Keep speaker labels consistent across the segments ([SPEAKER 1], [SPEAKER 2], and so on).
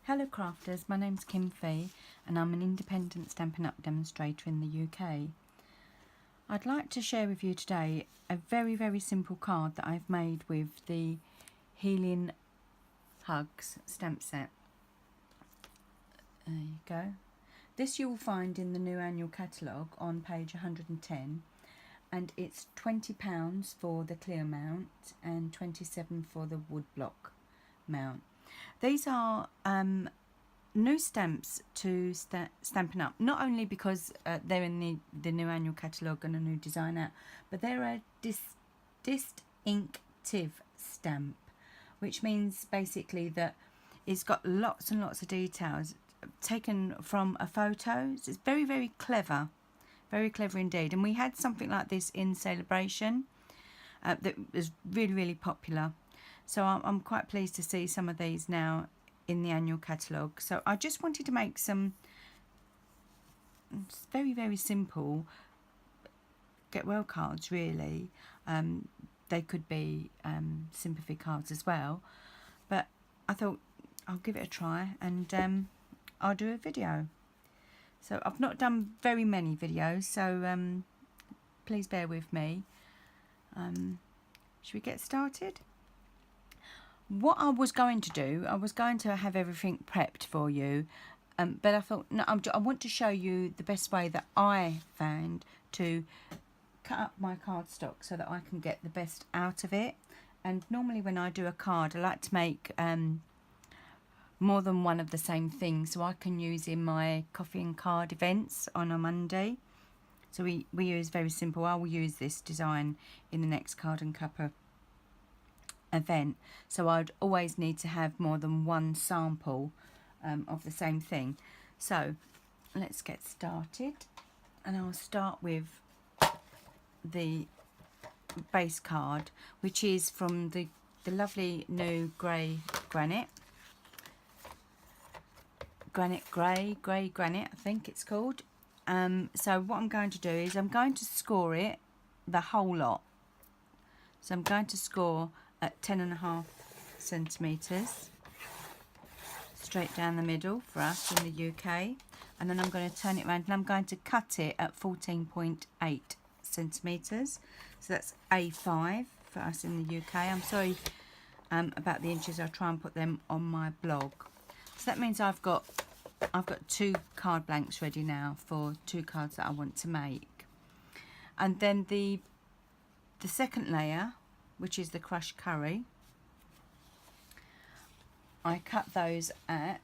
[SPEAKER 1] Hello crafters, my name's Kim Fee and I'm an independent Stampin' Up demonstrator in the UK. I'd like to share with you today a very simple card that I've made with the Healing Hugs stamp set. There you go. This you will find in the new annual catalogue on page 110, and it's £20 for the clear mount and £27 for the woodblock mount. These are new stamps to Stampin' Up, not only because they're in the new annual catalogue and a new design out, but they're a distinctive stamp, which means basically that it's got lots and lots of details taken from a photo. So it's very clever indeed. And we had something like this in Celebration that was really popular. So I'm quite pleased to see some of these now in the annual catalogue. So I just wanted to make some very simple get well cards really. They could be sympathy cards as well, but I thought I'll give it a try and I'll do a video. So I've not done very many videos, so please bear with me. Should we get started? What I was going to do, I was going to have everything prepped for you, but I thought, no, I want to show you the best way that I found to cut up my cardstock so that I can get the best out of it. And normally when I do a card, I like to make more than one of the same thing, so I can use in my coffee and card events on a Monday. So we use very simple. I will use this design in the next card and cuppa event, so I'd always need to have more than one sample of the same thing. So let's get started, and I'll start with the base card, which is from the lovely new grey granite grey granite, I think it's called. So what I'm going to do is I'm going to score it, the whole lot. So I'm going to score at 10.5 centimetres straight down the middle for us in the UK, and then I'm going to turn it around and I'm going to cut it at 14.8 centimetres. So that's A5 for us in the UK. I'm sorry about the inches, I'll try and put them on my blog. So that means I've got 2 card blanks ready now for 2 cards that I want to make. And then the second layer, which is the crushed curry, I cut those at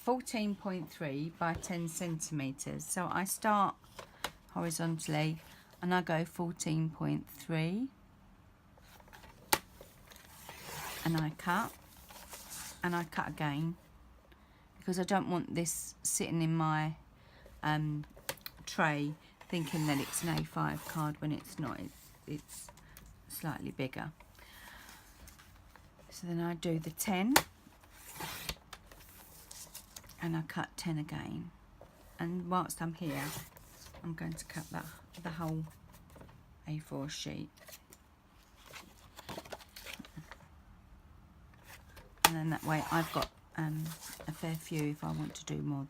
[SPEAKER 1] 14.3 by 10 centimetres. So I start horizontally and I go 14.3 and I cut again, because I don't want this sitting in my tray thinking that it's an A5 card when it's not. It's slightly bigger. So then I do the 10 and I cut 10 again, and whilst I'm here I'm going to cut the whole A4 sheet, and then that way I've got a fair few. If I want to do more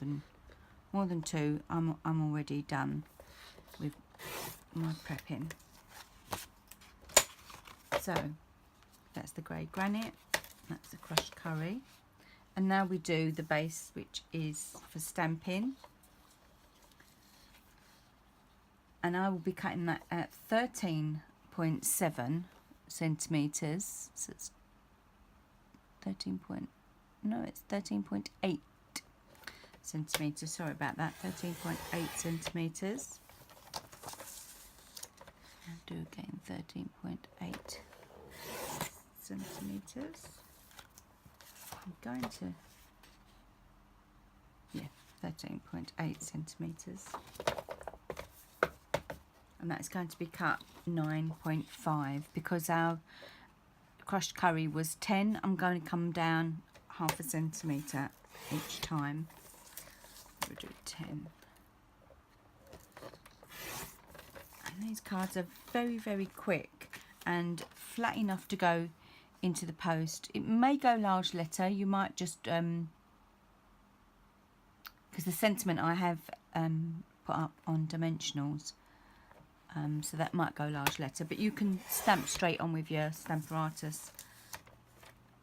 [SPEAKER 1] than 2, I'm already done with my prepping. So that's the grey granite, that's the crushed curry, and now we do the base, which is for stamping, and I will be cutting that at 13.7 centimetres. So it's 13.8 centimetres, sorry about that, 13.8 centimetres. I'll do again 13.8 centimetres. I'm going to, 13.8 centimetres, and that's going to be cut 9.5 because our crushed curry was 10. I'm going to come down 0.5 centimetre each time. We'll do 10. And these cards are very quick and flat enough to go into the post. It may go large letter. You might just because the sentiment I have put up on dimensionals, so that might go large letter, but you can stamp straight on with your Stamparatus,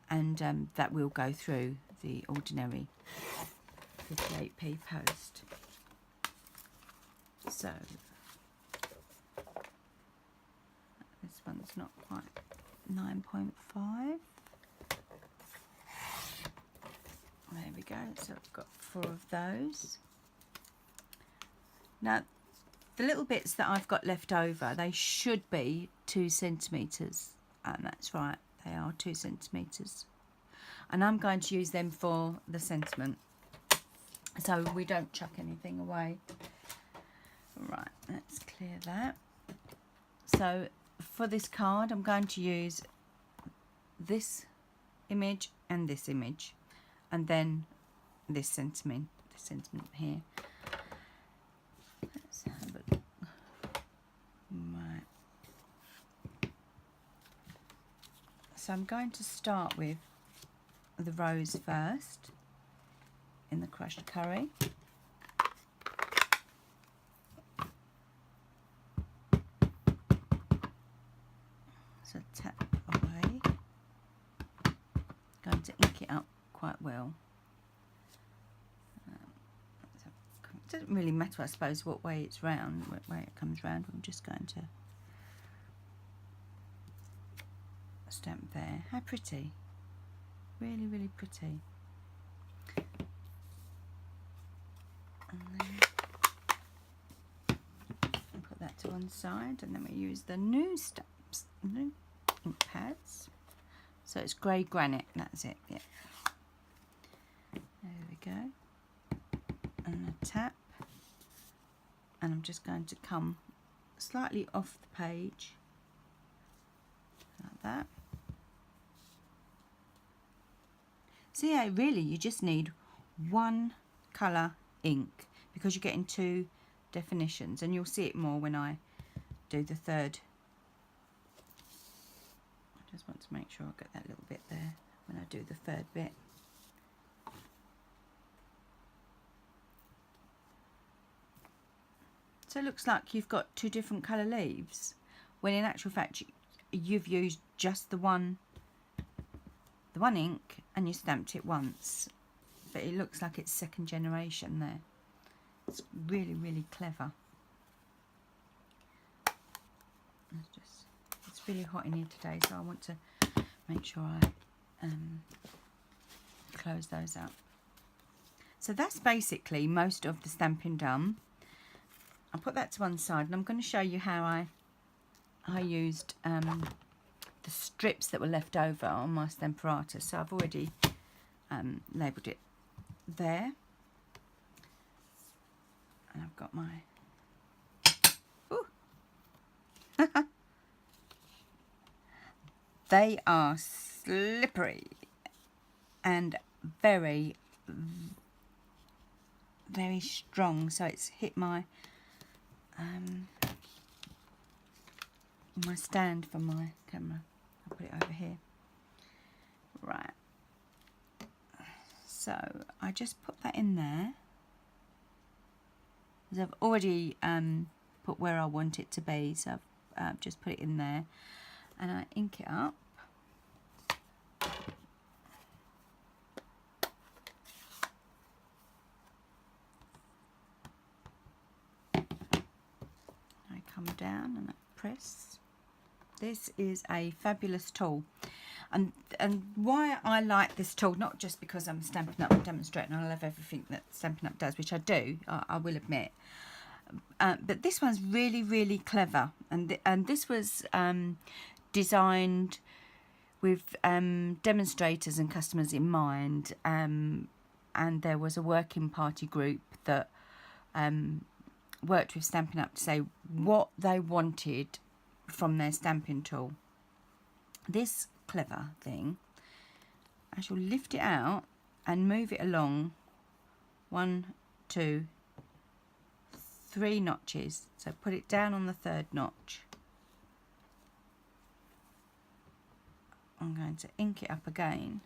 [SPEAKER 1] and that will go through the ordinary 58p post. So this one's not quite 9.5. There we go, so I've got 4 of those. Now the little bits that I've got left over, they should be 2 centimetres, and that's right, they are 2 centimetres, and I'm going to use them for the sentiment so we don't chuck anything away. Right, let's clear that. So for this card I'm going to use this image and this image, and then this sentiment here. Let's have a look. Right. So I'm going to start with the rose first in the crushed curry. So tap away. Going to ink it up quite well. It doesn't really matter, I suppose, what way it's round, what way it comes round. I'm just going to stamp there. How pretty. Really, really pretty. And then I'll put that to one side, and then we use the new stamps, new ink pads. So it's grey granite, that's it, yeah. There we go. And a tap, and I'm just going to come slightly off the page like that. So yeah, really you just need one colour ink because you're getting 2 definitions, and you'll see it more when I do the third. I just want to make sure I get that little bit there when I do the third bit. So it looks like you've got 2 different colour leaves, when in actual fact you've used just the one ink and you stamped it once, but it looks like it's 2nd generation there. It's really, really clever. It's really hot in here today, so I want to make sure I close those up. So that's basically most of the stamping done. I'll put that to one side, and I'm going to show you how I used the strips that were left over on my Stamparatus. So I've already labelled it there, and I've got my they are slippery and very, very strong, so it's hit my my stand for my camera. I'll put it over here. Right, so I just put that in there, because I've already put where I want it to be, so I've just put it in there, and I ink it up. I come down and I press. This is a fabulous tool, and why I like this tool, not just because I'm Stampin' Up demonstrator and I love everything that Stampin' Up does, which I do, I will admit, but this one's really, really clever, and this was designed with demonstrators and customers in mind, and there was a working party group that worked with Stampin' Up to say what they wanted from their stamping tool. This clever thing, I shall lift it out and move it along 1, 2, 3 notches. So put it down on the 3rd notch. I'm going to ink it up again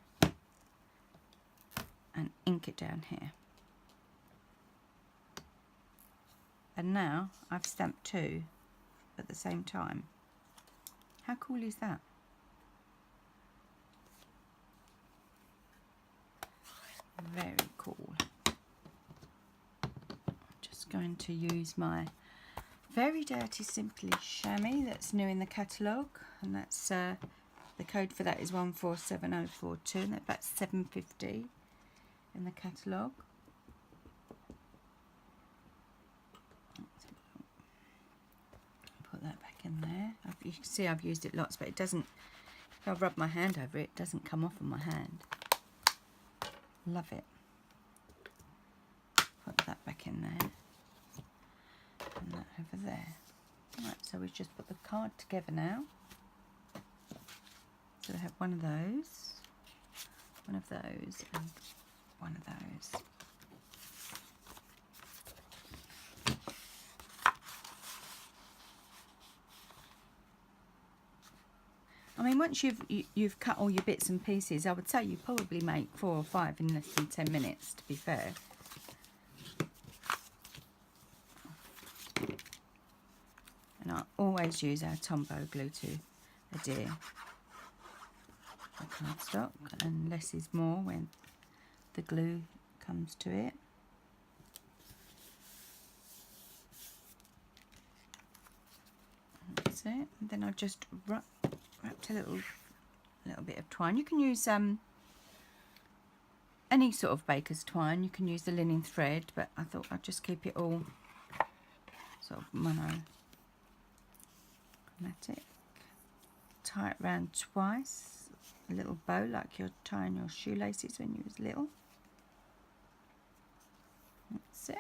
[SPEAKER 1] and ink it down here. and now I've stamped 2 at the same time. How cool is that? Very cool. Just going to use my very dirty Simply chamois that's new in the catalogue, and that's the code for that is 147042, and that's $7.50 in the catalogue. Put that back in there. You can see I've used it lots, but it doesn't, if I rub my hand over it, it doesn't come off on my hand. Love it. Put that back in there. And that over there. Right, so we just put the card together now. So we have one of those, and one of those. I mean, once you've cut all your bits and pieces, I would say you probably make 4 or 5 in less than 10 minutes, to be fair. And I always use our Tombow glue to adhere the cardstock, and less is more when the glue comes to it. That's it. And then I just wrapped a little bit of twine. You can use any sort of baker's twine. You can use the linen thread, but I thought I'd just keep it all sort of monochromatic. Tie it round twice, a little bow like you're tying your shoelaces when you was little. That's it.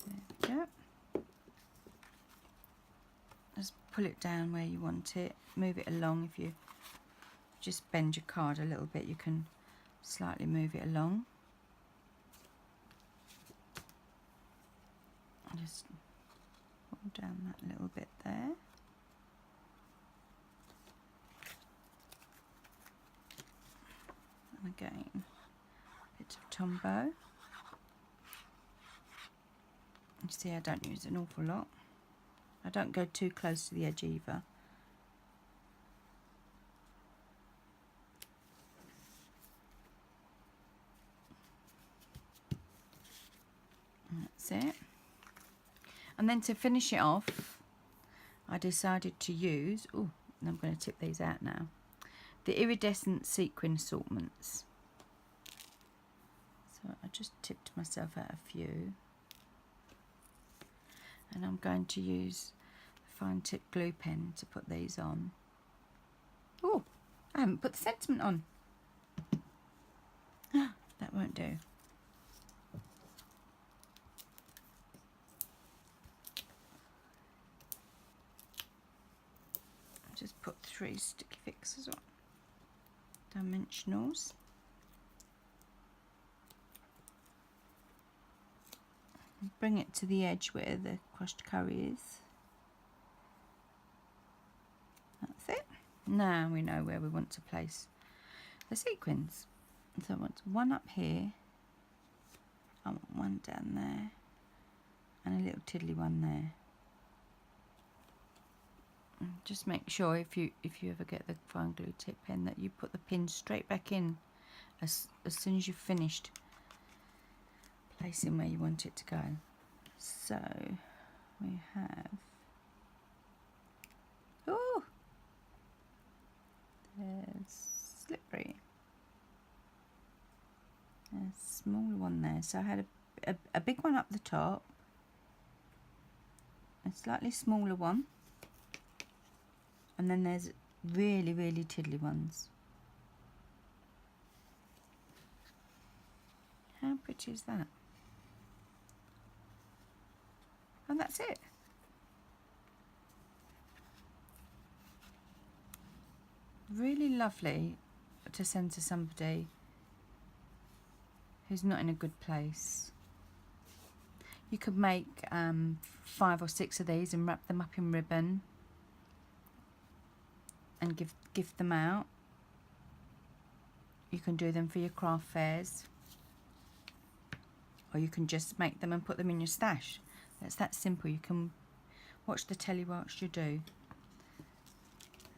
[SPEAKER 1] There we go. Just pull it down where you want it, move it along. If you just bend your card a little bit, you can slightly move it along. Just pull down that little bit there. And again, a bit of Tombow. You see, I don't use an awful lot. I don't go too close to the edge either. And that's it. And then to finish it off, I decided to use, oh, I'm going to tip these out now, the iridescent sequin assortments. So I just tipped myself out a few. And I'm going to use a fine tip glue pen to put these on. Oh, I haven't put the sentiment on. That won't do. Just put 3 sticky fixes on. Dimensionals. Bring it to the edge where the crushed curry is. That's it. Now we know where we want to place the sequins. So I want one up here. I want one down there. And a little tiddly one there. And just make sure if you ever get the fine glue tip pen that you put the pin straight back in as soon as you've finished placing where you want it to go. So we have, oh, there's slippery, a smaller one there. So I had a big one up the top, a slightly smaller one, and then there's really, really tiddly ones. How pretty is that? And that's it. Really lovely to send to somebody who's not in a good place. You could make 5 or 6 of these and wrap them up in ribbon and give them out. You can do them for your craft fairs, or you can just make them and put them in your stash. It's that simple. You can watch the telly whilst you do.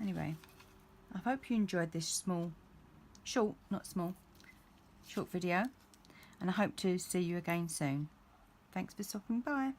[SPEAKER 1] Anyway, I hope you enjoyed this short video, and I hope to see you again soon. Thanks for stopping by.